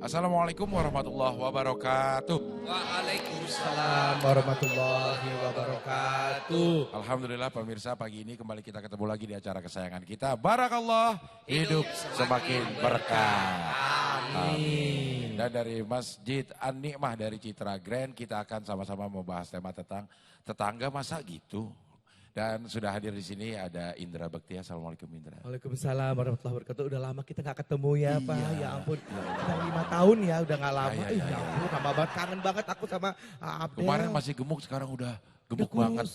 Assalamualaikum warahmatullahi wabarakatuh. Waalaikumsalam warahmatullahi wabarakatuh. Alhamdulillah pemirsa, pagi ini kembali kita ketemu lagi di acara kesayangan kita. Barakallah, hidup semakin berkah. Amin. Dan dari Masjid An-Nikmah dari Citra Grand, kita akan sama-sama membahas tema tentang tetangga masa gitu. Dan sudah hadir di sini ada Indra Bekti. Assalamualaikum Indra. Waalaikumsalam warahmatullahi wabarakatuh. Udah lama kita gak ketemu ya Pak. Ya ampun. Iya. Udah 5 tahun ya, udah gak lama. Iya. Ya ampun, lama banget. Kangen banget aku sama Abdel. Kemarin masih gemuk, sekarang udah gemuk Udah banget.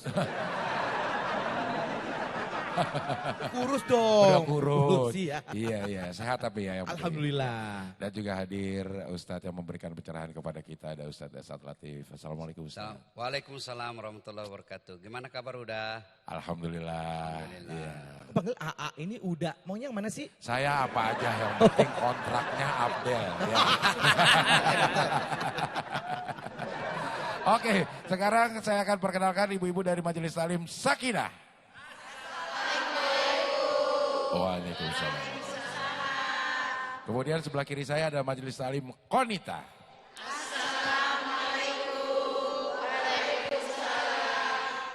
Kurus dong. Udah kurus. Ya. Iya, sehat tapi ya. Yang penting. Alhamdulillah. Dan juga hadir Ustadz yang memberikan pencerahan kepada kita, ada Ustadz Asad Latif. Assalamualaikum Ustadz. Waalaikumsalam warahmatullahi wabarakatuh. Gimana kabar udah? Alhamdulillah. Iya. Aku panggil AA ini udah. Maunya yang mana sih? Saya apa aja yang penting kontraknya Abdel. Ya. Oke, sekarang saya akan perkenalkan ibu-ibu dari Majelis Talim Sakinah. Waalaikumsalam. Kemudian sebelah kiri saya ada Majelis Talim Qonita.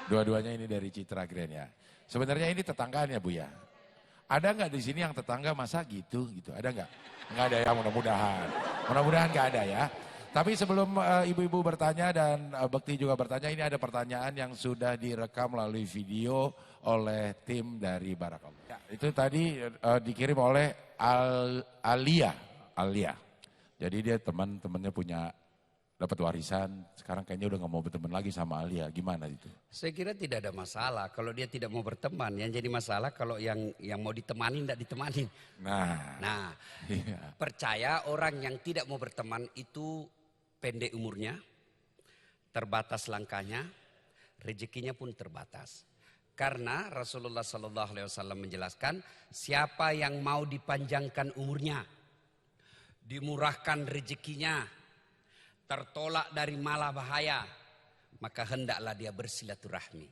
Dua-duanya ini dari Citra Grand ya. Sebenarnya ini tetangganya Bu ya. Ada nggak di sini yang tetangga masa gitu? Ada nggak? Nggak ada ya, mudah-mudahan. Mudah-mudahan nggak ada ya. Tapi sebelum ibu-ibu bertanya dan Bekti juga bertanya, ini ada pertanyaan yang sudah direkam melalui video oleh tim dari Barakallah. Ya, itu tadi dikirim oleh Alia. Jadi dia teman-temannya punya dapat warisan, sekarang kayaknya udah nggak mau berteman lagi sama Alia. Gimana itu? Saya kira tidak ada masalah kalau dia tidak mau berteman. Yang jadi masalah kalau yang mau ditemani tidak ditemani. Nah, iya. percaya orang yang tidak mau berteman itu pendek umurnya, terbatas langkahnya, rezekinya pun terbatas. Karena Rasulullah SAW menjelaskan, siapa yang mau dipanjangkan umurnya, dimurahkan rezekinya, tertolak dari malah bahaya, maka hendaklah dia bersilaturahmi.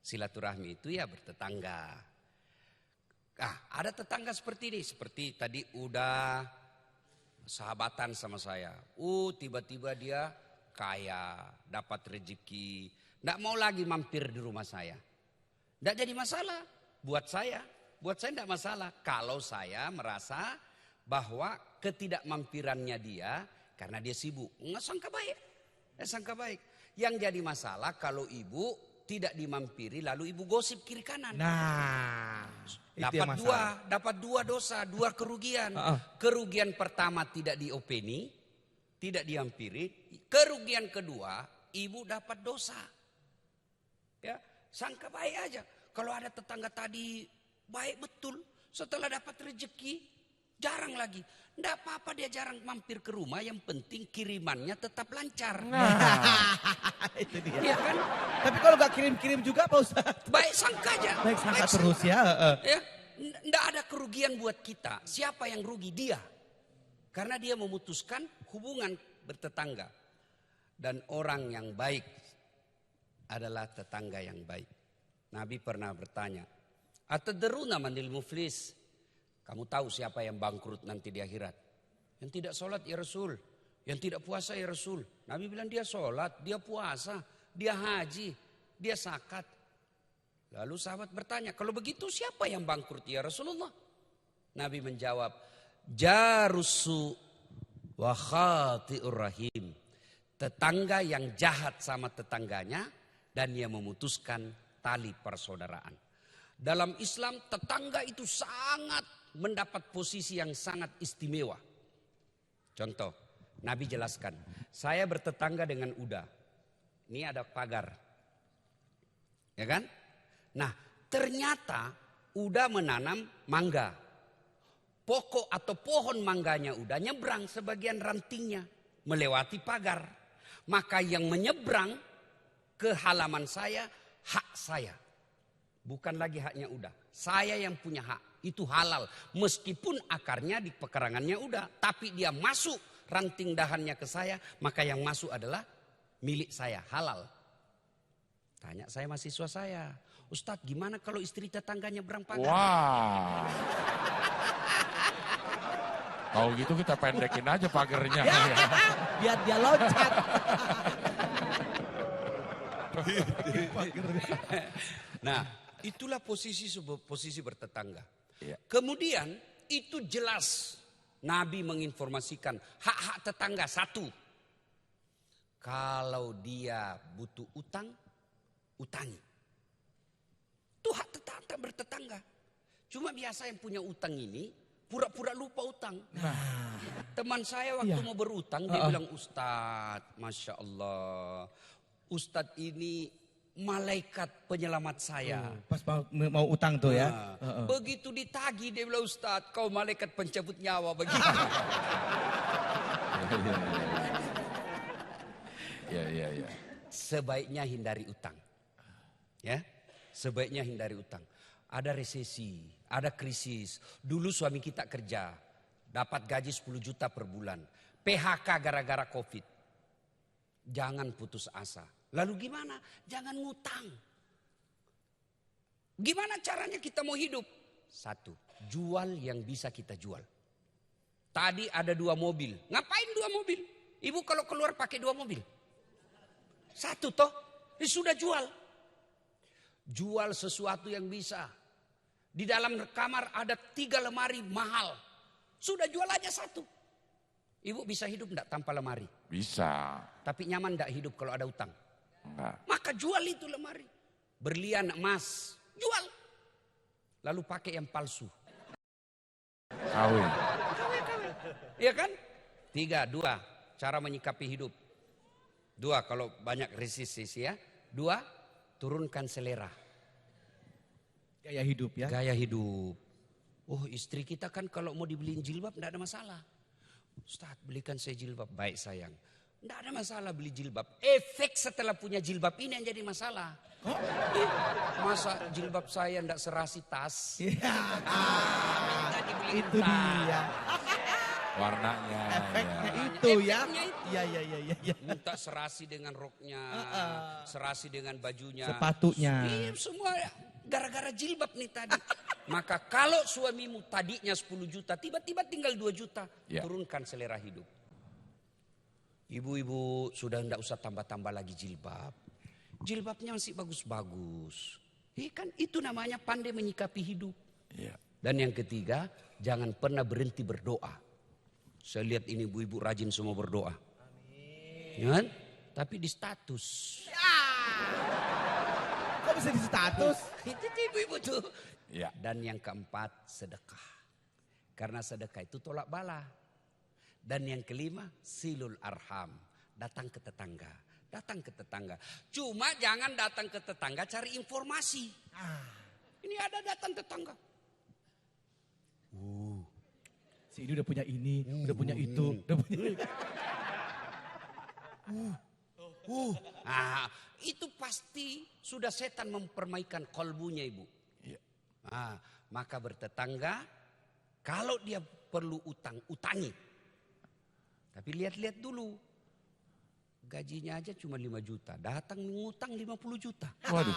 Silaturahmi itu ya bertetangga. Ada tetangga seperti ini, seperti tadi udah sahabatan sama saya. Tiba-tiba dia kaya, dapat rezeki, nggak mau lagi mampir di rumah saya. Nggak jadi masalah buat saya. Buat saya nggak masalah kalau saya merasa bahwa ketidakmampirannya dia karena dia sibuk. Nggak sangka baik. Yang jadi masalah kalau ibu tidak dimampiri lalu ibu gosip kiri kanan. Nah, itu yang masalah. Dapat dua dosa, dua kerugian. Kerugian pertama tidak diopeni, tidak dihampiri. Kerugian kedua, ibu dapat dosa. Ya, sangka baik aja. Kalau ada tetangga tadi baik betul, setelah dapat rezeki jarang lagi. Nggak apa-apa dia jarang mampir ke rumah, yang penting kirimannya tetap lancar. Itu dia. Iya kan? Tapi kalau gak kirim-kirim juga Pak Ustaz. Baik sangka aja. Baik sangka terus ya. Ya, nggak ada kerugian buat kita. Siapa yang rugi? Dia. Karena dia memutuskan hubungan bertetangga. Dan orang yang baik adalah tetangga yang baik. Nabi pernah bertanya, "Atadruna manil muflis?" Kamu tahu siapa yang bangkrut nanti di akhirat? Yang tidak sholat ya Rasul. Yang tidak puasa ya Rasul. Nabi bilang dia sholat, dia puasa, dia haji, dia zakat. Lalu sahabat bertanya, kalau begitu siapa yang bangkrut ya Rasulullah? Nabi menjawab, jarusu wa khati'ur rahim. Tetangga yang jahat sama tetangganya dan dia memutuskan tali persaudaraan. Dalam Islam tetangga itu sangat mendapat posisi yang sangat istimewa. Contoh, Nabi jelaskan, saya bertetangga dengan Uda. Ini ada pagar. Ya kan? Nah, ternyata Uda menanam mangga. Pokok atau pohon mangganya Uda nyebrang sebagian rantingnya melewati pagar. Maka yang menyeberang ke halaman saya, hak saya. Bukan lagi haknya Uda. Saya yang punya hak. Itu halal. Meskipun akarnya di pekarangannya Uda. Tapi dia masuk ranting dahannya ke saya. Maka yang masuk adalah milik saya. Halal. Tanya saya mahasiswa saya. Ustadz gimana kalau istri tetangganya berang pagar? Wah. Kalau gitu kita pendekin aja pagernya. Biar dia loncat. Nah, itulah posisi bertetangga. Iya. Kemudian itu jelas Nabi menginformasikan hak-hak tetangga. Satu, kalau dia butuh utang, utangi. Itu hak tetangga bertetangga. Cuma biasa yang punya utang ini pura-pura lupa utang. Teman saya waktu mau berutang dia bilang, Ustadz, Masya Allah, Ustadz ini malaikat penyelamat saya. Pas mau utang tuh ya. Begitu ditagi dia bilang, Ustadz, kau malaikat pencabut nyawa begitu. Iya. Sebaiknya hindari utang. Ya, sebaiknya hindari utang. Ada resesi, ada krisis. Dulu suami kita kerja, dapat gaji 10 juta per bulan. PHK gara-gara COVID. Jangan putus asa. Lalu gimana? Jangan ngutang. Gimana caranya kita mau hidup? Satu, jual yang bisa kita jual. Tadi ada 2 mobil. Ngapain 2 mobil? Ibu kalau keluar pakai 2 mobil. Satu toh, sudah jual. Jual sesuatu yang bisa. Di dalam kamar ada 3 lemari mahal. Sudah jual aja 1. Ibu bisa hidup enggak tanpa lemari? Bisa. Tapi nyaman enggak hidup kalau ada utang? Enggak. Maka jual itu lemari. Berlian emas, jual. Lalu pakai yang palsu. Kawin. Iya kan? 3, 2. Cara menyikapi hidup. 2, kalau banyak resistisi ya. 2, turunkan selera. Gaya hidup ya. Gaya hidup. Oh, istri kita kan kalau mau dibeliin jilbab enggak ada masalah. Ustaz, belikan saya jilbab. Baik sayang. Enggak ada masalah beli jilbab. Efek setelah punya jilbab ini yang jadi masalah. Masa jilbab saya enggak serasi tas? Minta dibeliin Itu dia. Warnanya. Efeknya Ya. itu ya. Efeknya itu. Iya. Minta serasi dengan roknya, serasi dengan bajunya. Sepatunya. Iya, semua gara-gara jilbab nih tadi. Maka kalau suamimu tadinya 10 juta, tiba-tiba tinggal 2 juta. Ya. Turunkan selera hidup. Ibu-ibu sudah tidak usah tambah-tambah lagi jilbab. Jilbabnya masih bagus-bagus. Kan itu namanya pandai menyikapi hidup. Iya. Dan yang ketiga, jangan pernah berhenti berdoa. Saya lihat ini ibu-ibu rajin semua berdoa. Amin. Ya kan? Tapi di status. Kok bisa di status? Itu ibu-ibu tuh. Iya. Dan yang keempat, sedekah. Karena sedekah itu tolak bala. Dan yang kelima, silul arham. Datang ke tetangga. Datang ke tetangga. Cuma jangan datang ke tetangga cari informasi. Ini ada datang tetangga. Si ini udah punya ini, udah punya itu, udah punya itu. Itu pasti sudah setan mempermaikan kolbunya ibu. Iya. Maka bertetangga, kalau dia perlu utang, utangi. Tapi lihat-lihat dulu. Gajinya aja cuma 5 juta. Datang mengutang 50 juta. Waduh.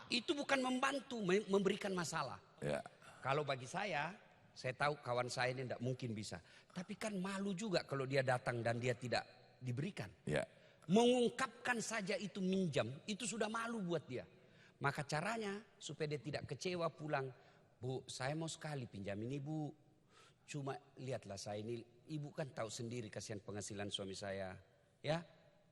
Itu bukan membantu, memberikan masalah. Ya. Kalau bagi saya tahu kawan saya ini tidak mungkin bisa. Tapi kan malu juga kalau dia datang dan dia tidak diberikan. Ya. Mengungkapkan saja itu minjam, itu sudah malu buat dia. Maka caranya supaya dia tidak kecewa pulang. Bu, saya mau sekali pinjamin ibu. Cuma lihatlah saya ini, ibu kan tahu sendiri kasihan penghasilan suami saya. Ya,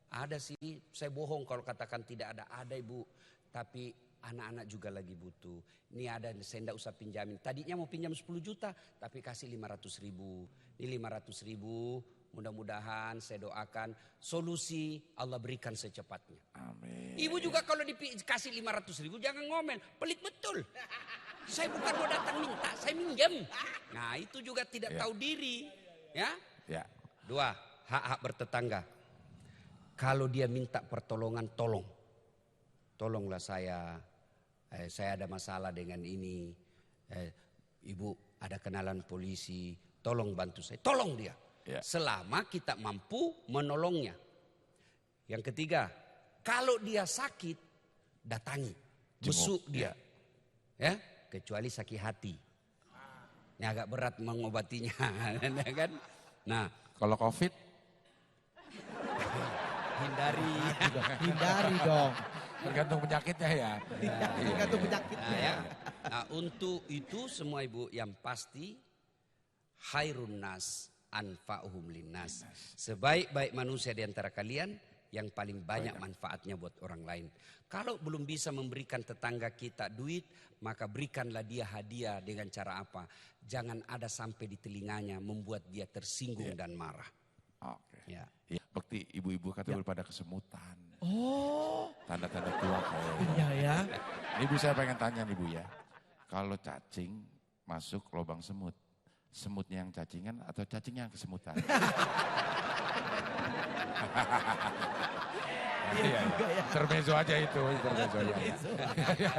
ada sih, saya bohong kalau katakan tidak ada. Ada ibu, tapi anak-anak juga lagi butuh. Ini ada, saya tidak usah pinjamin. Tadinya mau pinjam 10 juta, tapi kasih 500 ribu. Ini 500 ribu, mudah-mudahan saya doakan solusi Allah berikan secepatnya. Amin. Ibu juga kalau dikasih 500 ribu jangan ngomel, pelit betul. Saya bukan mau datang minta, saya minjam. Nah itu juga tidak tahu diri. Ya. 2, hak-hak bertetangga. Kalau dia minta pertolongan, tolong. Tolonglah saya ada masalah dengan ini. Ibu ada kenalan polisi, tolong bantu saya. Tolong dia. Ya. Selama kita mampu menolongnya. Yang ketiga, kalau dia sakit, datangi. Besuk dia. Ya, kecuali sakit hati. Ini agak berat mengobatinya, kan? Nah, Kalau COVID, hindari. Hindari dong. tergantung penyakitnya ya. Tergantung penyakitnya. Nah, ya. Nah, untuk itu semua ibu yang pasti khairun nas anfa'uhum linnas. Sebaik-baik manusia di antara kalian yang paling banyak manfaatnya buat orang lain. Kalau belum bisa memberikan tetangga kita duit, maka berikanlah dia hadiah dengan cara apa? Jangan ada sampai di telinganya membuat dia tersinggung dan marah. Oke. Ya. Ya, Bekti ibu-ibu kata pada kesemutan. Oh, Tanda-tanda tua kayak. iya ya. Ini Bu saya pengen tanya nih Bu ya. Kalau cacing masuk lubang semut, semutnya yang cacingan atau cacingnya yang kesemutan? Iya, intermezzo aja itu, intermezzo aja.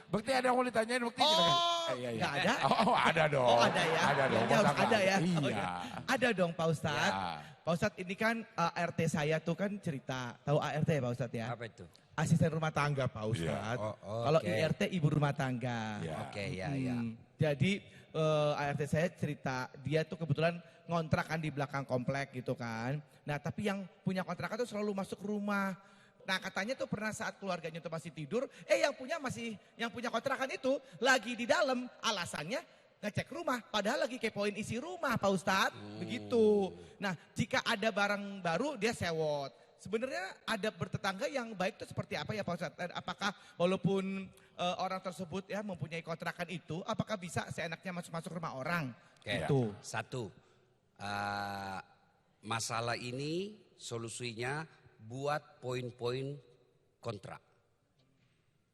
Bekti ada yang mau ditanyain Bekti? Iya, nggak ada? Oh ada dong. Oh ada ya? Ada dong. Ya, harus Masa nggak ada ya? Iya. Oh, ya. Ada dong Pak Ustadz. Ya. Pak Ustadz ini kan ART saya tuh kan cerita. Tahu ART ya Pak Ustadz ya? Apa itu? Asisten rumah tangga Pak Ustadz. Oh, Kalau oke. IRT ibu rumah tangga. Ya. Oke, ya. Jadi ART saya cerita dia tuh kebetulan ngontrak kan di belakang komplek gitu kan. Nah tapi yang punya kontrakan tuh selalu masuk rumah. Nah katanya tuh pernah saat keluarganya tuh masih tidur, yang punya kontrakan itu lagi di dalam, alasannya ngecek rumah, padahal lagi kepoin isi rumah Pak Ustadz, begitu. Nah jika ada barang baru dia sewot. Sebenarnya ada bertetangga yang baik itu seperti apa ya Pak Ustadz? Dan apakah walaupun orang tersebut ya mempunyai kontrakan itu, apakah bisa seenaknya masuk rumah orang? Oke. Gitu. Satu, masalah ini solusinya buat poin-poin kontrak.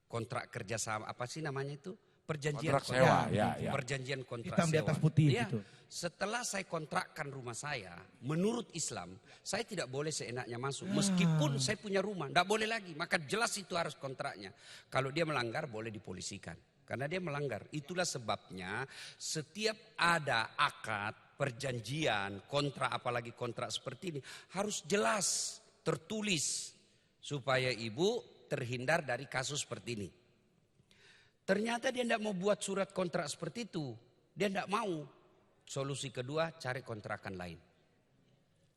Kontrak kerjasama, apa sih namanya itu? Perjanjian Kontrak sewa, ya. Perjanjian kontrak Hitam di sewa. atas putih Iya. gitu. Setelah saya kontrakkan rumah saya, menurut Islam, saya tidak boleh seenaknya masuk. Meskipun saya punya rumah, tidak boleh lagi. Maka jelas itu harus kontraknya. Kalau dia melanggar, boleh dipolisikan. Karena dia melanggar. Itulah sebabnya setiap ada akad, perjanjian, kontrak, apalagi kontrak seperti ini, harus jelas, tertulis. Supaya ibu terhindar dari kasus seperti ini. Ternyata dia tidak mau buat surat kontrak seperti itu. Dia tidak mau. Solusi kedua, cari kontrakan lain.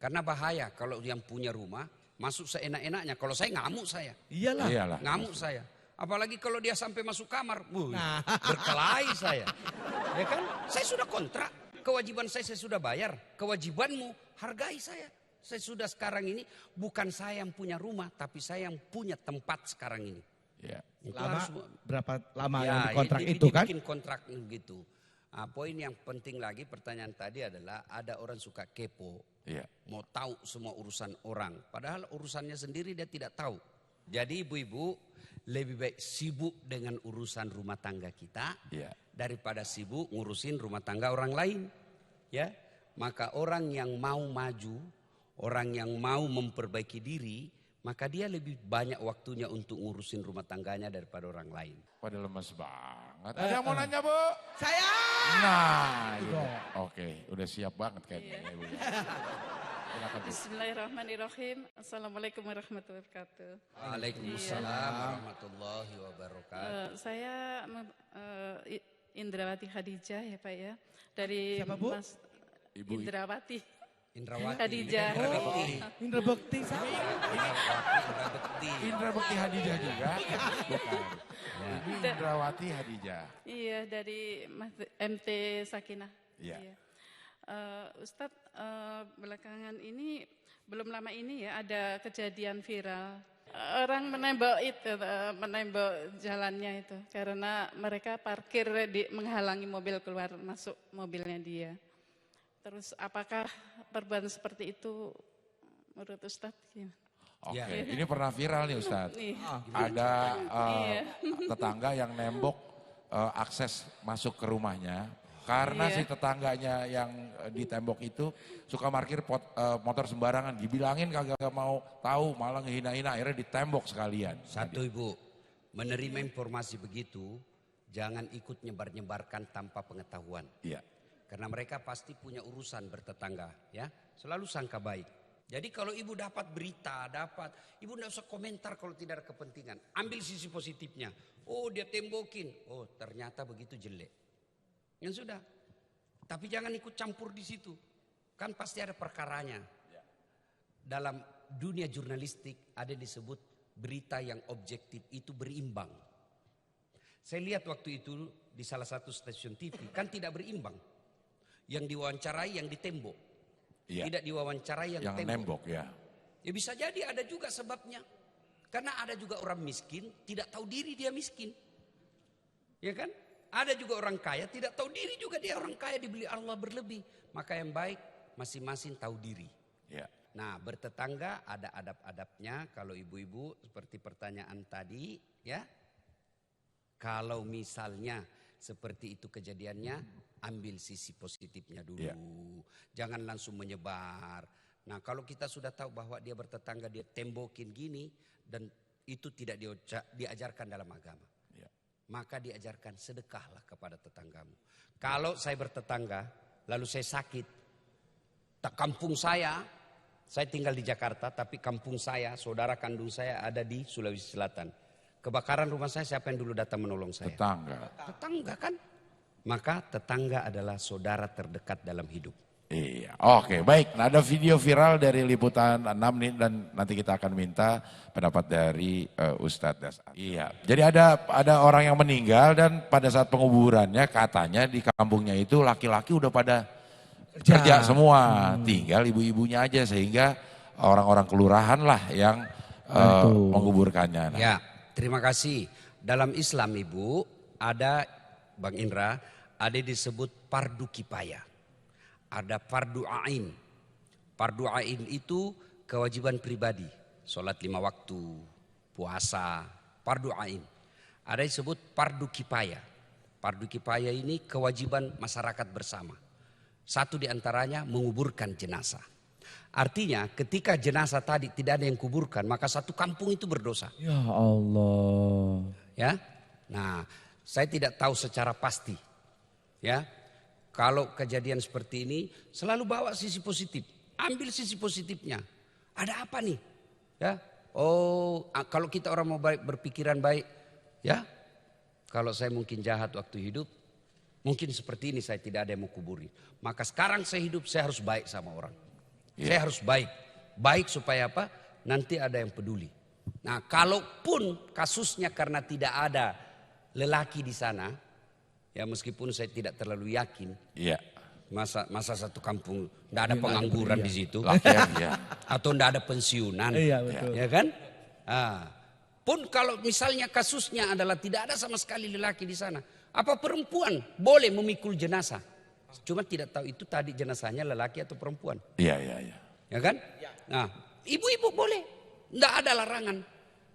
Karena bahaya kalau yang punya rumah masuk seenak-enaknya. Kalau saya ngamuk saya. Iyalah. Ngamuk saya. Apalagi kalau dia sampai masuk kamar. Berkelahi saya. Ya kan? Saya sudah kontrak. Kewajiban saya sudah bayar. Kewajibanmu hargai saya. Saya sudah sekarang ini bukan saya yang punya rumah. Tapi saya yang punya tempat sekarang ini. Ya. Berapa lama Ya, yang kontrak dia itu kan? bikin kontrak gitu. Nah, poin yang penting lagi pertanyaan tadi adalah ada orang suka kepo. Iya. Mau tahu semua urusan orang. Padahal urusannya sendiri dia tidak tahu. Jadi ibu-ibu lebih baik sibuk dengan urusan rumah tangga kita. Iya. Daripada sibuk ngurusin rumah tangga orang lain. Ya, maka orang yang mau maju, orang yang mau memperbaiki diri, maka dia lebih banyak waktunya untuk ngurusin rumah tangganya daripada orang lain. Pada lemes banget. Ada yang mau nanya Bu? Saya. Nah, gitu. Oke, udah siap banget kayaknya Ibu. Silakan Bu. Bismillahirrahmanirrahim. Assalamualaikum warahmatullahi wabarakatuh. Waalaikumsalam warahmatullahi wabarakatuh. Saya Indrawati Khadijah ya Pak ya. Dari Siapa, Bu? Mas Ibu. Indrawati. Indrawati. Khadijah. Indra Bekti sama. Indra Bekti. Indra Bekti Hadijah juga? Bukan. Ini Indrawati Hadijah. Iya dari MT Sakinah. Iya. Ustadz belakangan ini belum lama ini ya ada kejadian viral. Orang menembak jalannya itu karena mereka parkir menghalangi mobil keluar masuk mobilnya dia. Terus apakah perbuatan seperti itu menurut Ustadz gimana? Oke, Ya. ini pernah viral nih Ustadz. Iya. Ada Iya. tetangga yang nembok akses masuk ke rumahnya. Karena si Iya. tetangganya yang di tembok itu suka parkir motor sembarangan. Dibilangin kagak mau tahu, malah ngehina-hina, akhirnya ditembok sekalian. Satu ibu, menerima informasi begitu, jangan ikut nyebar-nyebarkan tanpa pengetahuan. Iya. Karena mereka pasti punya urusan bertetangga, ya. Selalu sangka baik. Jadi kalau ibu dapat berita, ibu tidak usah komentar kalau tidak ada kepentingan. Ambil sisi positifnya. Oh dia tembokin, oh ternyata begitu jelek. Yang sudah, Tapi jangan ikut campur di situ. Kan pasti ada perkaranya. Dalam dunia jurnalistik ada disebut berita yang objektif itu berimbang. Saya lihat waktu itu di salah satu stasiun TV kan tidak berimbang. Yang diwawancarai yang di tembok. Tidak diwawancarai yang tembok. Ya bisa jadi ada juga sebabnya. Karena ada juga orang miskin tidak tahu diri dia miskin. Ya kan? Ada juga orang kaya tidak tahu diri juga dia orang kaya, dibeli Allah berlebih. Maka yang baik masing-masing tahu diri. Ya. Nah, bertetangga ada adab-adabnya. Kalau ibu-ibu seperti pertanyaan tadi ya. Kalau misalnya seperti itu kejadiannya, ambil sisi positifnya dulu. Ya. Jangan langsung menyebar. Nah, kalau kita sudah tahu bahwa dia bertetangga, dia tembokin gini dan itu tidak diajarkan dalam agama. Ya. Maka diajarkan sedekahlah kepada tetanggamu. Kalau saya bertetangga, lalu saya sakit, kampung saya tinggal di Jakarta, tapi kampung saya, saudara kandung saya ada di Sulawesi Selatan. Kebakaran rumah saya, siapa yang dulu datang menolong saya? Tetangga kan? Maka tetangga adalah saudara terdekat dalam hidup. Iya, oke, baik. Nah, ada video viral dari Liputan 6 nih dan nanti kita akan minta pendapat dari Ustadz Dasar. Iya, jadi ada orang yang meninggal dan pada saat penguburannya katanya di kampungnya itu laki-laki udah pada kerja semua, tinggal ibu-ibunya aja sehingga orang-orang kelurahan lah yang menguburkannya. Nah. Ya, terima kasih. Dalam Islam Ibu ada Bang Indra, ada disebut fardu kifayah. Ada fardu ain. Fardu ain itu kewajiban pribadi. Sholat 5 waktu, puasa, fardu ain. Ada disebut fardu kifayah. Fardu kifayah ini kewajiban masyarakat bersama. Satu diantaranya menguburkan jenazah. Artinya ketika jenazah tadi tidak ada yang kuburkan, maka satu kampung itu berdosa. Ya Allah. Ya. Nah, saya tidak tahu secara pasti. Ya. Kalau kejadian seperti ini selalu bawa sisi positif. Ambil sisi positifnya. Ada apa nih? Ya. Oh, kalau kita orang mau baik, berpikiran baik, ya. Kalau saya mungkin jahat waktu hidup, mungkin seperti ini saya tidak ada yang mau kuburi. Maka sekarang saya hidup, saya harus baik sama orang. Saya harus baik. Baik supaya apa? Nanti ada yang peduli. Nah, kalaupun kasusnya karena tidak ada lelaki di sana, ya meskipun saya tidak terlalu yakin. Iya. Masa satu kampung tidak ada pengangguran di situ. Atau tidak ada pensiunan. Iya, betul. Ya kan? Pun kalau misalnya kasusnya adalah tidak ada sama sekali lelaki di sana. Apa perempuan boleh memikul jenazah? Cuma tidak tahu itu tadi jenazahnya lelaki atau perempuan. Iya. Ya kan? Nah, ibu-ibu boleh. Tidak ada larangan.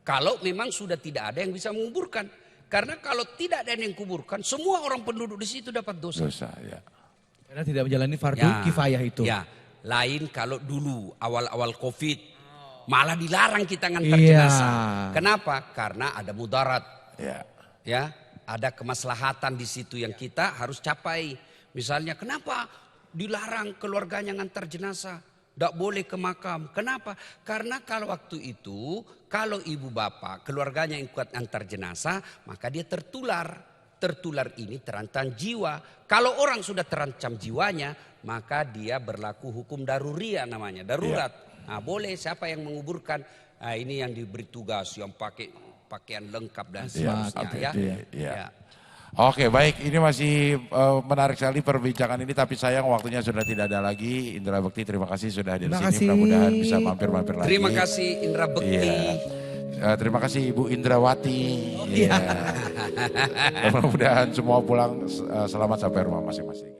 Kalau memang sudah tidak ada yang bisa menguburkan. Karena kalau tidak ada yang kuburkan, semua orang penduduk di situ dapat dosa. Ya. Karena tidak menjalani fardu kifayah itu. Ya, lain kalau dulu awal-awal Covid, malah dilarang kita ngantar jenazah. Kenapa? Karena ada mudarat. Ya, ada kemaslahatan di situ yang kita harus capai. Misalnya, kenapa dilarang keluarganya ngantar jenazah? Tidak boleh ke makam. Kenapa? Karena kalau waktu itu, kalau ibu bapak keluarganya yang kuat antar jenazah, maka dia tertular. Tertular ini terancam jiwa. Kalau orang sudah terancam jiwanya, maka dia berlaku hukum daruriyah namanya, darurat. Nah, boleh siapa yang menguburkan, nah, ini yang diberi tugas, yang pakai pakaian lengkap dan seterusnya. Ya. Oke, baik, ini masih menarik sekali perbincangan ini, tapi sayang waktunya sudah tidak ada lagi. Indra Bekti, terima kasih sudah hadir di sini. Mudah-mudahan bisa mampir-mampir lagi. Terima kasih Indra Bekti. Terima kasih Ibu Indrawati. Mudah-mudahan semua pulang selamat sampai rumah masing-masing.